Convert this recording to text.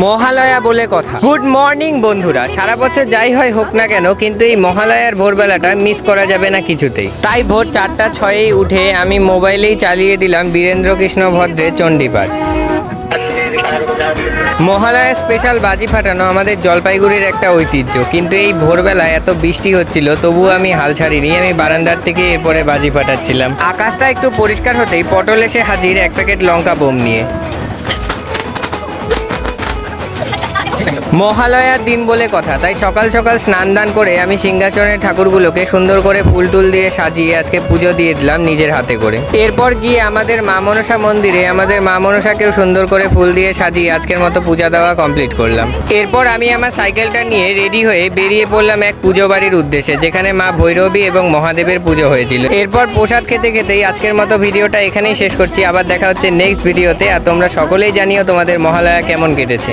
মহালয়া বলে কথা। Good morning বন্ধুরা, সারা বছর যাই হয় হোক না কেন, কিন্তু এই মহালয়ার ভোরবেলাটা মিস করা যাবে না কিছুতেই। তাই ভোর 4:06 উঠে আমি মোবাইলেই চালিয়ে দিলাম বীরেন্দ্রকৃষ্ণ ভদ্রের চণ্ডীপাঠ। মহালয়া স্পেশাল বাজি ফাটানো আমাদের জলপাইগুড়ির একটা ঐতিহ্য, কিন্তু এই ভোরবেলায় এত বৃষ্টি হচ্ছিল তবুও আমি হাল ছাড়িনি। আমি বারান্দার থেকে এরপরে বাজি ফাটাচ্ছিলাম। আকাশটা একটু পরিষ্কার হতেই পটল এসে হাজির 1 প্যাকেট লঙ্কা বোম নিয়ে। মহালয়ার দিন বলে কথা, তাই সকাল সকাল স্নান দান করে আমি সিংহাসনের ঠাকুরগুলোকে সুন্দর করে ফুল টুল দিয়ে সাজিয়ে আজকে পুজো দিয়ে দিলাম নিজের হাতে করে। এরপর গিয়ে আমাদের মা মনসা মন্দিরে আমাদের মা মনসাকেও সুন্দর করে ফুল দিয়ে সাজিয়ে আজকের মতো পূজা দেওয়া কমপ্লিট করলাম। এরপর আমি আমার সাইকেলটা নিয়ে রেডি হয়ে বেরিয়ে পড়লাম এক পুজো বাড়ির উদ্দেশ্যে, যেখানে মা ভৈরবী এবং মহাদেবের পুজো হয়েছিল। এরপর প্রসাদ খেতে খেতেই আজকের মতো ভিডিওটা এখানেই শেষ করছি। আবার দেখা হচ্ছে নেক্সট ভিডিওতে। আর তোমরা সকলেই জানিও তোমাদের মহালয়া কেমন কেটেছে।